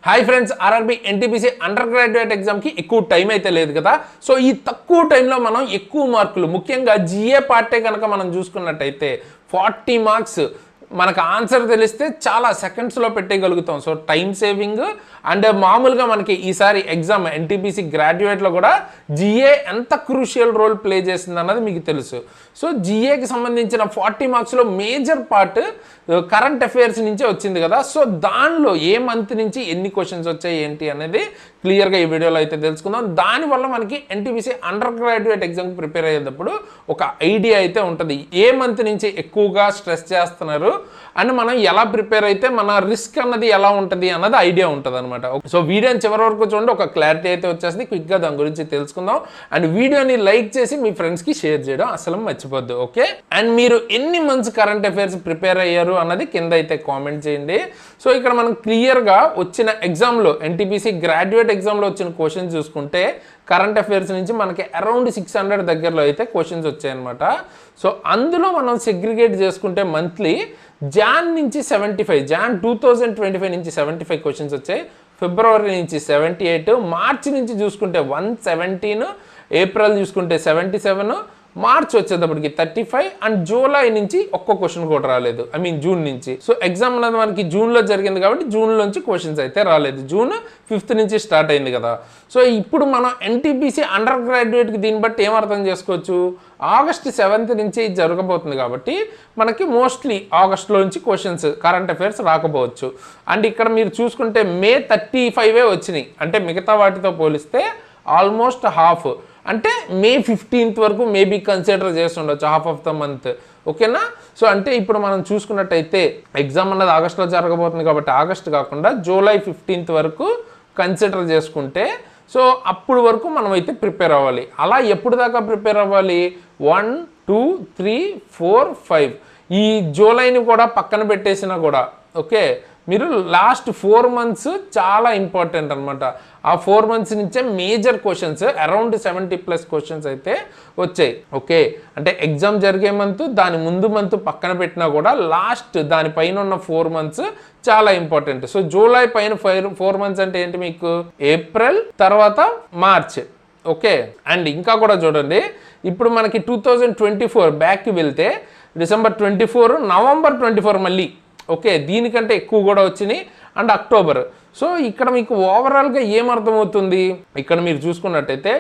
Hi friends, RRB NTPC under graduate ఎగ్జామ్కి ఎక్కువ time అయితే లేదు కదా. సో ఈ తక్కువ టైంలో మనం ఎక్కువ మార్కులు, ముఖ్యంగా జిఏ పార్టే కనుక మనం చూసుకున్నట్టయితే 40 మార్క్స్ మనకు ఆన్సర్ తెలిస్తే చాలా సెకండ్స్లో పెట్టేయగలుగుతాం. సో టైం సేవింగ్ అండ్ మామూలుగా మనకి ఈసారి ఎగ్జామ్ ఎన్టీపీసీ గ్రాడ్యుయేట్లో కూడా జిఏ ఎంత క్రూషియల్ రోల్ ప్లే చేసింది అన్నది మీకు తెలుసు. సో జిఏకి సంబంధించిన 40 మార్క్స్లో మేజర్ పార్ట్ కరెంట్ అఫైర్స్ నుంచే వచ్చింది కదా. సో దానిలో ఏ మంత్ నుంచి ఎన్ని క్వశ్చన్స్ వచ్చాయి ఏంటి అనేది క్లియర్గా ఈ వీడియోలో అయితే తెలుసుకుందాం. దానివల్ల మనకి ఎన్టీపీసీ అండర్ గ్రాడ్యుయేట్ ఎగ్జామ్కి ప్రిపేర్ అయ్యేటప్పుడు ఒక ఐడియా అయితే ఉంటుంది, ఏ మంత్ నుంచి ఎక్కువగా స్ట్రెస్ చేస్తున్నారు అండ్ మనం ఎలా ప్రిపేర్ అయితే మన రిస్క్ అన్నది ఎలా ఉంటుంది అన్నది ఐడియా ఉంటుంది అనమాట. సో వీడియోని చివరి వరకు చూడండి, ఒక క్లారిటీ అయితే వచ్చేస్తుంది. క్విక్గా దాని గురించి తెలుసుకుందాం అండ్ వీడియోని లైక్ చేసి మీ ఫ్రెండ్స్కి షేర్ చేయడం అసలు మర్చిపోద్దు. ఓకే, అండ్ మీరు ఎన్ని మంత్స్ కరెంట్ అఫైర్స్ ప్రిపేర్ అయ్యారు అన్నది కింద అయితే కామెంట్ చేయండి. సో ఇక్కడ మనం క్లియర్గా వచ్చిన ఎగ్జామ్లో ఎన్టీపీసీ గ్రాడ్యుయేట్ ఎగ్జామ్లో వచ్చిన క్వశ్చన్స్ చూసుకుంటే కరెంట్ అఫైర్స్ నుంచి మనకి అరౌండ్ 600 దగ్గరలో అయితే క్వశ్చన్స్ వచ్చాయన్నమాట. సో అందులో మనం సెగ్రిగేట్ చేసుకుంటే మంత్లీ జాన్ నుంచి 75, జాన్ 2025 నుంచి 75 క్వశ్చన్స్ వచ్చాయి, ఫిబ్రవరి నుంచి 78, మార్చి నుంచి చూసుకుంటే 117, ఏప్రిల్ చూసుకుంటే 77, మార్చ్ వచ్చేటప్పటికి 35 అండ్ జూలై నుంచి ఒక్క క్వశ్చన్ కూడా రాలేదు, జూన్ నుంచి. సో ఎగ్జామ్ అనేది మనకి జూన్లో జరిగింది కాబట్టి జూన్ నుంచి క్వశ్చన్స్ అయితే రాలేదు. జూన్ 5th నుంచి స్టార్ట్ అయింది కదా. సో ఇప్పుడు మనం ఎన్టీపీసీ అండర్ గ్రాడ్యుయేట్కి దీన్ని బట్టి ఏం అర్థం చేసుకోవచ్చు, ఆగస్ట్ 7th నుంచి జరగబోతుంది కాబట్టి మనకి మోస్ట్లీ ఆగస్టులో నుంచి క్వశ్చన్స్ కరెంట్ అఫైర్స్ రాకపోవచ్చు. అండ్ ఇక్కడ మీరు చూసుకుంటే మే 35 వచ్చినాయి, అంటే మిగతా వాటితో పోలిస్తే ఆల్మోస్ట్ హాఫ్, అంటే మే 15th వరకు మేబీ కన్సిడర్ చేస్తుండొచ్చు, హాఫ్ ఆఫ్ ద మంత్. ఓకేనా. సో అంటే ఇప్పుడు మనం చూసుకున్నట్టయితే ఎగ్జామ్ అన్నది ఆగస్టులో జరగబోతుంది కాబట్టి ఆగస్ట్ కాకుండా జూలై 15th వరకు కన్సిడర్ చేసుకుంటే సో అప్పుడు వరకు మనం అయితే ప్రిపేర్ అవ్వాలి. అలా ఎప్పుడు దాకా ప్రిపేర్ అవ్వాలి, 1 2 3 4 5 ఈ జూలైని కూడా పక్కన పెట్టేసినా కూడా ఓకే, మీరు లాస్ట్ 4 months చాలా ఇంపార్టెంట్ అనమాట. ఆ 4 months నుంచే మేజర్ క్వశ్చన్స్ అరౌండ్ 70+ క్వశ్చన్స్ అయితే వచ్చాయి. ఓకే, అంటే ఎగ్జామ్ జరిగే మంత్, దాని ముందు మంత్ పక్కన పెట్టినా కూడా లాస్ట్ దానిపైన ఉన్న 4 months చాలా ఇంపార్టెంట్. సో జూలై పైన 4 months అంటే ఏంటి, మీకు ఏప్రిల్ తర్వాత మార్చ్. ఓకే, అండ్ ఇంకా కూడా చూడండి, ఇప్పుడు మనకి 2024 బ్యాక్కి వెళ్తే డిసెంబర్ 24, నవంబర్ 24 మళ్ళీ ఓకే, దీనికంటే ఎక్కువ కూడా వచ్చినాయి అండ్ అక్టోబర్. సో ఇక్కడ మీకు ఓవరాల్గా ఏమర్థమవుతుంది, ఇక్కడ మీరు చూసుకున్నట్టయితే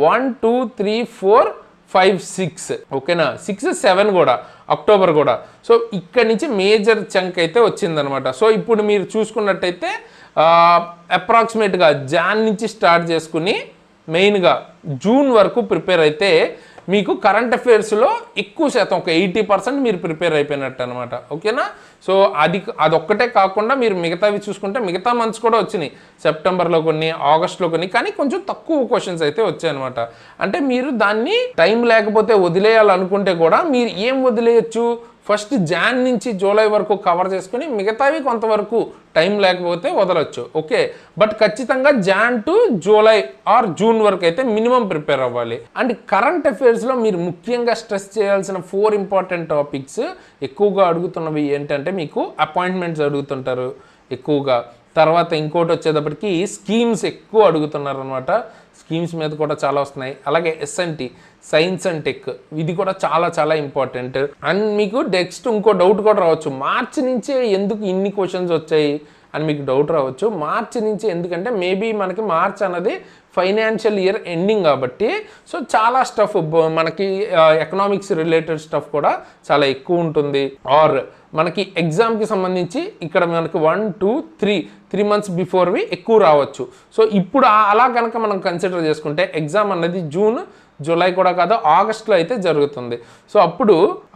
1 2 3 4 5 6 ఓకేనా, 6 7 కూడా అక్టోబర్ కూడా. సో ఇక్కడ నుంచి మేజర్ చంక్ అయితే వచ్చిందనమాట. సో ఇప్పుడు మీరు చూసుకున్నట్టయితే అప్రాక్సిమేట్గా జాన్ నుంచి స్టార్ట్ చేసుకుని మెయిన్గా జూన్ వరకు ప్రిపేర్ అయితే మీకు కరెంట్ అఫైర్స్లో ఎక్కువ శాతం ఒక 80% మీరు ప్రిపేర్ అయిపోయినట్టు అనమాట. ఓకేనా. సో అదొక్కటే కాకుండా మీరు మిగతావి చూసుకుంటే మిగతా మంత్స్ కూడా వచ్చినాయి, సెప్టెంబర్లో కొన్ని, ఆగస్ట్లో కొన్ని, కానీ కొంచెం తక్కువ క్వశ్చన్స్ అయితే వచ్చాయన్నమాట. అంటే మీరు దాన్ని టైం లేకపోతే వదిలేయాలనుకుంటే కూడా మీరు ఏం వదిలేయచ్చు, ఫస్ట్ జాన్ నుంచి జూలై వరకు కవర్ చేసుకుని మిగతావి కొంతవరకు టైం లేకపోతే వదలొచ్చు. ఓకే, బట్ ఖచ్చితంగా Jan to July or June వరకు అయితే మినిమం ప్రిపేర్ అవ్వాలి. అండ్ కరెంట్ అఫైర్స్లో మీరు ముఖ్యంగా స్ట్రెస్ చేయాల్సిన 4 ఇంపార్టెంట్ టాపిక్స్ ఎక్కువగా అడుగుతున్నవి ఏంటంటే, మీకు అపాయింట్మెంట్స్ అడుగుతుంటారు ఎక్కువగా, తర్వాత ఇంకోటి వచ్చేటప్పటికి స్కీమ్స్ ఎక్కువ అడుగుతున్నారు అనమాట. స్కీమ్స్ మీద కూడా చాలా వస్తున్నాయి. అలాగే ఎస్ఎన్టీ, సైన్స్ అండ్ టెక్, ఇది కూడా చాలా చాలా ఇంపార్టెంట్. అండ్ మీకు నెక్స్ట్ ఇంకో డౌట్ కూడా రావచ్చు, మార్చి నుంచే ఎందుకు ఇన్ని క్వశ్చన్స్ వచ్చాయి అని మీకు డౌట్ రావచ్చు. మార్చి నుంచి ఎందుకంటే మేబీ మనకి మార్చ్ అన్నది ఫైనాన్షియల్ ఇయర్ ఎండింగ్ కాబట్టి సో చాలా స్టఫ్ మనకి ఎకనామిక్స్ రిలేటెడ్ స్టఫ్ కూడా చాలా ఎక్కువ ఉంటుంది. ఆర్ మనకి ఎగ్జామ్కి సంబంధించి ఇక్కడ మనకి 1 2 3 months బిఫోర్వి ఎక్కువ రావచ్చు. సో ఇప్పుడు అలా కనుక మనం కన్సిడర్ చేసుకుంటే ఎగ్జామ్ అన్నది జూన్ జూలై కూడా కాదు, ఆగస్ట్లో అయితే జరుగుతుంది. సో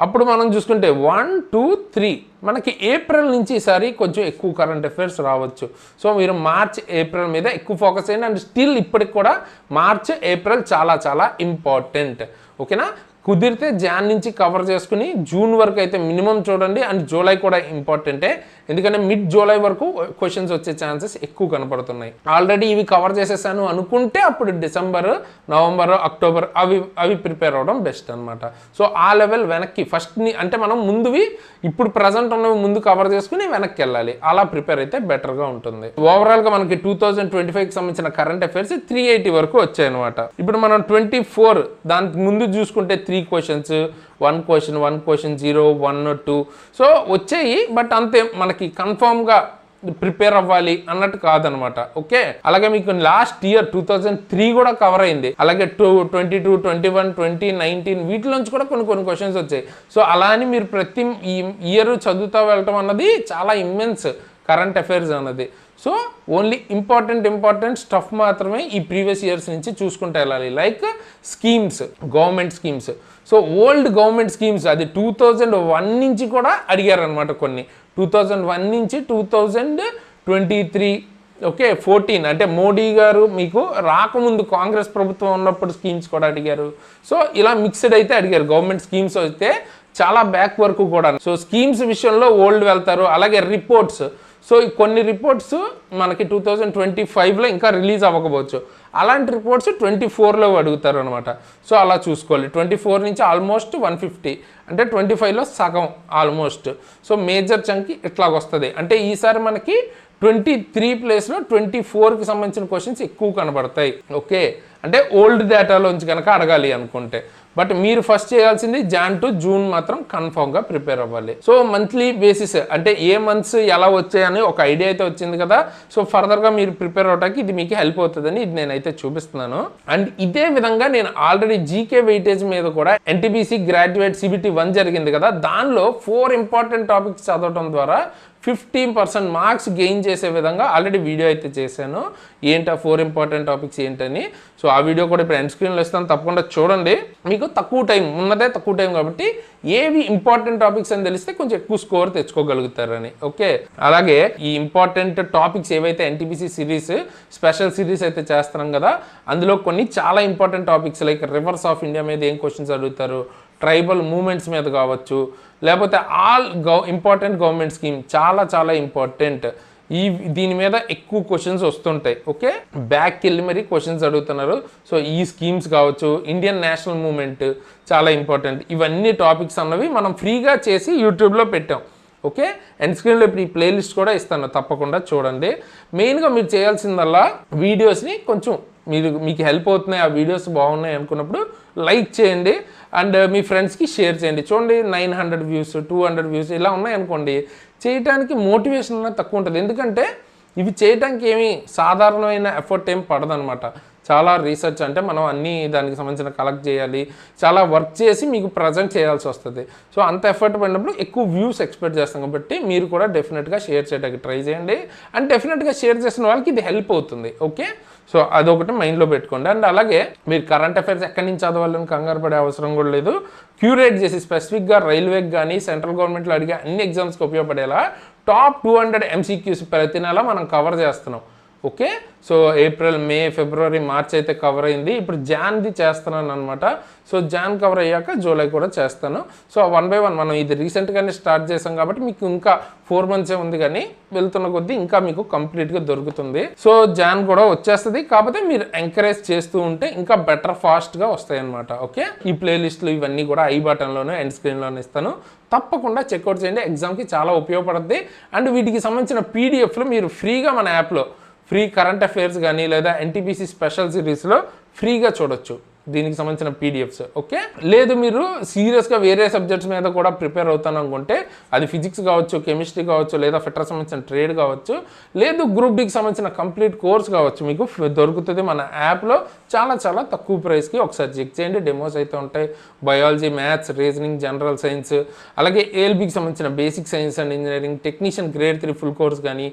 అప్పుడు మనం చూసుకుంటే 1 2 3 మనకి ఏప్రిల్ నుంచి ఈసారి కొంచెం ఎక్కువ కరెంట్ అఫైర్స్ రావచ్చు. సో మీరు మార్చ్ ఏప్రిల్ మీద ఎక్కువ ఫోకస్ చేయండి. అండ్ స్టిల్ ఇప్పటికి కూడా మార్చ్ ఏప్రిల్ చాలా చాలా ఇంపార్టెంట్. ఓకేనా. కుదిరితే జాన్ నుంచి కవర్ చేసుకుని జూన్ వరకు అయితే మినిమం చూడండి. అండ్ జూలై కూడా ఇంపార్టెంటే, ఎందుకంటే మిడ్ జూలై వరకు క్వశ్చన్స్ వచ్చే ఛాన్సెస్ ఎక్కువ కనపడుతున్నాయి. ఆల్రెడీ ఇవి కవర్ చేసేసాను అనుకుంటే అప్పుడు డిసెంబర్, నవంబర్, అక్టోబర్ అవి ప్రిపేర్ అవ్వడం బెస్ట్ అనమాట. సో ఆ లెవెల్ వెనక్కి ఫస్ట్ని అంటే మనం ముందువి ఇప్పుడు ప్రజెంట్ ఉన్నవి ముందు కవర్ చేసుకుని వెనక్కి వెళ్ళాలి. అలా ప్రిపేర్ అయితే బెటర్గా ఉంటుంది. ఓవరాల్గా మనకి 2025కి సంబంధించిన కరెంట్ అఫైర్స్ 380 వరకు వచ్చాయి అనమాట. ఇప్పుడు మనం 24 దానికి ముందు చూసుకుంటే 3 క్వశ్చన్స్, 1 క్వశ్చన్ 0, 1, 2 సో వచ్చాయి. బట్ అంతే మనకి కన్ఫామ్గా ప్రిపేర్ అవ్వాలి అన్నట్టు కాదనమాట. ఓకే, అలాగే మీకు లాస్ట్ ఇయర్ 2003 కూడా కవర్ అయింది. అలాగే 22, 21, 20, 19 వీటిలోంచి కూడా కొన్ని క్వశ్చన్స్ వచ్చాయి. సో అలా అని మీరు ప్రతి ఈ ఇయర్ చదువుతా వెళ్ళటం అన్నది చాలా ఇమ్మెన్స్ కరెంట్ అఫైర్స్ అన్నది. సో ఓన్లీ ఇంపార్టెంట్ స్టఫ్ మాత్రమే ఈ ప్రీవియస్ ఇయర్స్ నుంచి చూసుకుంటూ వెళ్ళాలి. Like schemes, government schemes. So old government schemes అది 2001 నుంచి కూడా అడిగారు అనమాట. కొన్ని 2001 నుంచి 2023 ఓకే 14 అంటే మోడీ గారు మీకు రాకముందు కాంగ్రెస్ ప్రభుత్వం ఉన్నప్పుడు స్కీమ్స్ కూడా అడిగారు. సో ఇలా మిక్స్డ్ అయితే అడిగారు. గవర్నమెంట్ స్కీమ్స్ అయితే చాలా బ్యాక్ వరకు కూడా. సో స్కీమ్స్ విషయంలో ఓల్డ్ వెళ్తారు. అలాగే రిపోర్ట్స్. సో కొన్ని రిపోర్ట్స్ మనకి 2025లో ఇంకా రిలీజ్ అవ్వకపోవచ్చు. అలాంటి రిపోర్ట్స్ 24లో అడుగుతారు అనమాట. సో అలా చూసుకోవాలి. 24 నుంచి ఆల్మోస్ట్ 150 అంటే 25లో సగం ఆల్మోస్ట్. సో మేజర్ చంక్ ఇట్లాగొస్తుంది. అంటే ఈసారి మనకి 23 ప్లేస్లో 24కి సంబంధించిన క్వశ్చన్స్ ఎక్కువ కనబడతాయి. ఓకే, అంటే ఓల్డ్ డేటాలోంచి కనుక అడగాలి అనుకుంటే. బట్ మీరు ఫస్ట్ చేయాల్సింది జాన్ టు జూన్ మాత్రం కన్ఫామ్గా ప్రిపేర్ అవ్వాలి. సో మంత్లీ బేసిస్ అంటే ఏ మంత్స్ ఎలా వచ్చాయని ఒక ఐడియా అయితే వచ్చింది కదా. సో ఫర్దర్గా మీరు ప్రిపేర్ అవడానికి ఇది మీకు హెల్ప్ అవుతుందని ఇది నేనైతే చూపిస్తున్నాను. అండ్ ఇదే విధంగా నేను ఆల్రెడీ జీకే వెయిటేజ్ మీద కూడా NTPC గ్రాడ్యుయేట్ CBT 1 జరిగింది కదా, దానిలో 4 ఇంపార్టెంట్ టాపిక్స్ చదవడం ద్వారా 15% మార్క్స్ గెయిన్ చేసే విధంగా ఆల్రెడీ వీడియో అయితే చేశాను. ఏంటి ఆ 4 ఇంపార్టెంట్ టాపిక్స్ ఏంటని. సో ఆ వీడియో కూడా ఇప్పుడు ఎండ్ స్క్రీన్లో ఇస్తాను, తప్పకుండా చూడండి. మీకు తక్కువ టైం కాబట్టి ఏవి ఇంపార్టెంట్ టాపిక్స్ అని తెలిస్తే కొంచెం ఎక్కువ స్కోర్ తెచ్చుకోగలుగుతారని. ఓకే, అలాగే ఈ ఇంపార్టెంట్ టాపిక్స్ ఏవైతే NTPC సిరీస్ స్పెషల్ సిరీస్ అయితే చేస్తున్నాం కదా, అందులో కొన్ని చాలా important topics like reverse of India మీద ఏం క్వశ్చన్స్ అడుగుతారు, ట్రైబల్ మూమెంట్స్ మీద కావచ్చు, లేకపోతే ఆల్ ఇంపార్టెంట్ గవర్నమెంట్ స్కీమ్ చాలా ఇంపార్టెంట్. దీని మీద ఎక్కువ క్వశ్చన్స్ వస్తుంటాయి. ఓకే, బ్యాక్కి వెళ్ళి మరి క్వశ్చన్స్ అడుగుతున్నారు. సో ఈ స్కీమ్స్ కావచ్చు, ఇండియన్ నేషనల్ మూమెంట్ చాలా ఇంపార్టెంట్. ఇవన్నీ టాపిక్స్ అన్నవి మనం ఫ్రీగా చేసి యూట్యూబ్లో పెట్టాం. ఓకే, ఎండ్ స్క్రీన్లో ఇప్పుడు ఈ ప్లేలిస్ట్ కూడా ఇస్తాను, తప్పకుండా చూడండి. మెయిన్గా మీరు చేయాల్సిందల్లా వీడియోస్ని కొంచెం మీకు హెల్ప్ అవుతున్నాయి, ఆ వీడియోస్ బాగున్నాయి అనుకున్నప్పుడు లైక్ చేయండి అండ్ మీ ఫ్రెండ్స్కి షేర్ చేయండి. చూడండి 900 వ్యూస్ 200 వ్యూస్ ఇలా ఉన్నాయనుకోండి, చేయడానికి మోటివేషన్ అనేది తక్కువ ఉంటుంది. ఎందుకంటే ఇవి చేయడానికి ఏమీ సాధారణమైన ఎఫర్ట్ ఏం పడదనమాట. చాలా రీసెర్చ్ అంటే మనం అన్నీ దానికి సంబంధించిన కలెక్ట్ చేయాలి, చాలా వర్క్ చేసి మీకు ప్రజెంట్ చేయాల్సి వస్తుంది. సో అంత ఎఫర్ట్ పడినప్పుడు ఎక్కువ వ్యూస్ ఎక్స్పెక్ట్ చేస్తాం కాబట్టి మీరు కూడా డెఫినెట్గా షేర్ చేయడానికి ట్రై చేయండి. అండ్ డెఫినెట్గా షేర్ చేసిన వాళ్ళకి ఇది హెల్ప్ అవుతుంది. ఓకే, సో అదొకటి మైండ్లో పెట్టుకోండి. అండ్ అలాగే మీరు కరెంట్ అఫైర్స్ ఎక్కడి నుంచి చదవాలని కంగారు పడే అవసరం కూడా లేదు. క్యూరేట్ చేసి స్పెసిఫిక్గా రైల్వేకి కానీ సెంట్రల్ గవర్నమెంట్లో అడిగే అన్ని ఎగ్జామ్స్కి ఉపయోగపడేలా టాప్ 200 MCQs ప్రతి నెల మనం కవర్ చేస్తున్నాం. ఓకే, సో ఏప్రిల్, మే, ఫిబ్రవరి, మార్చ్ అయితే కవర్ అయింది. ఇప్పుడు జాన్ది చేస్తున్నాను అనమాట. సో జాన్ కవర్ అయ్యాక జూలై కూడా చేస్తాను. సో 1 by 1 మనం ఇది రీసెంట్గానే స్టార్ట్ చేసాం కాబట్టి మీకు ఇంకా 4 months ఉంది, కానీ వెళ్తున్న కొద్దీ ఇంకా మీకు కంప్లీట్గా దొరుకుతుంది. సో జాన్ కూడా వచ్చేస్తుంది, కాకపోతే మీరు ఎంకరేజ్ చేస్తూ ఉంటే ఇంకా బెటర్ ఫాస్ట్గా వస్తాయి అనమాట. ఓకే, ఈ ప్లేలిస్టులు ఇవన్నీ కూడా ఐ బటన్లోనే ఎండ్ స్క్రీన్లోనే ఇస్తాను, తప్పకుండా చెక్అవుట్ చేయండి. ఎగ్జామ్కి చాలా ఉపయోగపడుతుంది. అండ్ వీటికి సంబంధించిన PDFలు మీరు ఫ్రీగా మన యాప్లో ఫ్రీ కరెంట్ అఫైర్స్ కానీ లేదా NTPC స్పెషల్ సిరీస్లో ఫ్రీగా చూడొచ్చు. దీనికి సంబంధించిన PDFs. ఓకే, లేదు మీరు సీరియస్గా వేరే సబ్జెక్ట్స్ మీద కూడా ప్రిపేర్ అవుతాను అనుకుంటే అది ఫిజిక్స్ కావచ్చు, కెమిస్ట్రీ కావచ్చు, లేదా ఫిటర్ సంబంధించిన ట్రేడ్ కావచ్చు, లేదు గ్రూప్ డీకి సంబంధించిన కంప్లీట్ కోర్స్ కావచ్చు, మీకు దొరుకుతుంది మన యాప్లో చాలా తక్కువ ప్రైస్కి. ఒకసారి చెక్ చేయండి, డెమోస్ అయితే ఉంటాయి. Biology, maths, reasoning, general science, అలాగే ALPకి సంబంధించిన basic science and engineering, technician grade 3 full course కానీ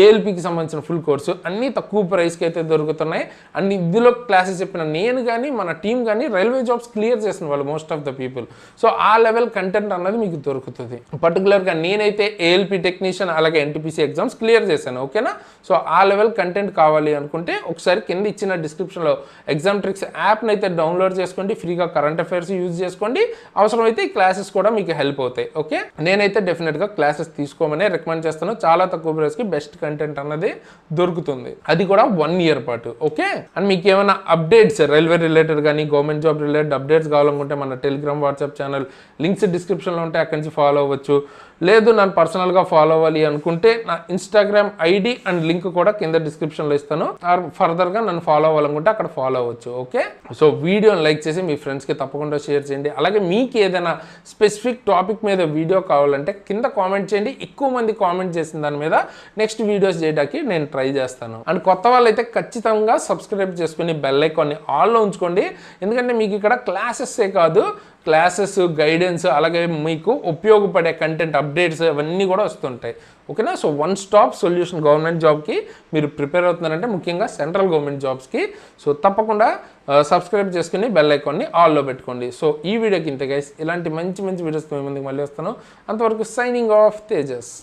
ALPకి సంబంధించిన ఫుల్ కోర్సు అన్నీ తక్కువ ప్రైస్కి అయితే దొరుకుతున్నాయి. అండ్ ఇందులో క్లాసెస్ చెప్పిన నేను కానీ మన టీం కానీ రైల్వే జాబ్స్ క్లియర్ చేసిన వాళ్ళు most of the people. So ఆ లెవెల్ కంటెంట్ అన్నది మీకు దొరుకుతుంది. పర్టికులర్గా నేనైతే ఏఎల్పి టెక్నీషియన్ అలాగే ఎన్టీపీసీ ఎగ్జామ్స్ క్లియర్ చేశాను, ఓకేనా. సో ఆ లెవెల్ కంటెంట్ కావాలి అనుకుంటే ఒకసారి కింద ఇచ్చిన డిస్క్రిప్షన్లో ఎగ్జామ్ ట్రిక్స్ యాప్ని అయితే డౌన్లోడ్ చేసుకోండి, ఫ్రీగా కరెంట్ అఫైర్స్ యూజ్ చేసుకోండి, అవసరమైతే ఈ క్లాసెస్ కూడా మీకు హెల్ప్ అవుతాయి. ఓకే, నేనైతే డెఫినెట్గా క్లాసెస్ తీసుకోమని రికమెండ్ చేస్తాను. చాలా తక్కువ ప్రైస్కి బెస్ట్ కంటెంట్ అన్నది దొరుకుతుంది, అది కూడా 1 year పాటు. ఓకే, అండ్ మీకు ఏమైనా అప్డేట్స్ రైల్వే రిలేటెడ్ కానీ గవర్నమెంట్ జాబ్ రిలేటెడ్ అప్డేట్స్ కావాలనుకుంటే మన టెలిగ్రామ్ వాట్సాప్ ఛానల్ లింక్స్ డిస్క్రిప్షన్లో ఉంటాయి, అక్కడి నుంచి ఫాలో అవ్వచ్చు. లేదు నన్ను పర్సనల్గా ఫాలో అవ్వాలి అనుకుంటే నా ఇన్స్టాగ్రామ్ ఐడి అండ్ లింక్ కూడా కింద డిస్క్రిప్షన్లో ఇస్తాను. ఆర్ ఫర్దర్గా నన్ను ఫాలో అవ్వాలనుకుంటే అక్కడ ఫాలో అవ్వచ్చు. ఓకే, సో వీడియోని లైక్ చేసి మీ ఫ్రెండ్స్కి తప్పకుండా షేర్ చేయండి. అలాగే మీకు ఏదైనా స్పెసిఫిక్ టాపిక్ మీద వీడియో కావాలంటే కింద కామెంట్ చేయండి. ఎక్కువ మంది కామెంట్ చేసిన దాని మీద నెక్స్ట్ వీడియోస్ చేయడానికి నేను ట్రై చేస్తాను. అండ్ కొత్త వాళ్ళైతే ఖచ్చితంగా సబ్స్క్రైబ్ చేసుకుని బెల్ ఐకాన్ని ఆన్లో ఉంచుకోండి. ఎందుకంటే మీకు ఇక్కడ క్లాసెస్సే కాదు, క్లాసెస్ గైడెన్స్ అలాగే మీకు ఉపయోగపడే కంటెంట్ అప్డేట్స్ అవన్నీ కూడా వస్తుంటాయి. ఓకేనా, సో 1 stop సొల్యూషన్ గవర్నమెంట్ జాబ్కి మీరు ప్రిపేర్ అవుతున్నారంటే ముఖ్యంగా సెంట్రల్ గవర్నమెంట్ జాబ్స్కి. సో తప్పకుండా సబ్స్క్రైబ్ చేసుకుని బెల్ ఐకాన్ని ఆల్లో పెట్టుకోండి. సో ఈ వీడియోకి ఇంతే గైస్, ఇలాంటి మంచి మంచి వీడియోస్ మీ ముందుకు మళ్ళీ వస్తాను. అంతవరకు సైనింగ్ ఆఫ్ తేజస్.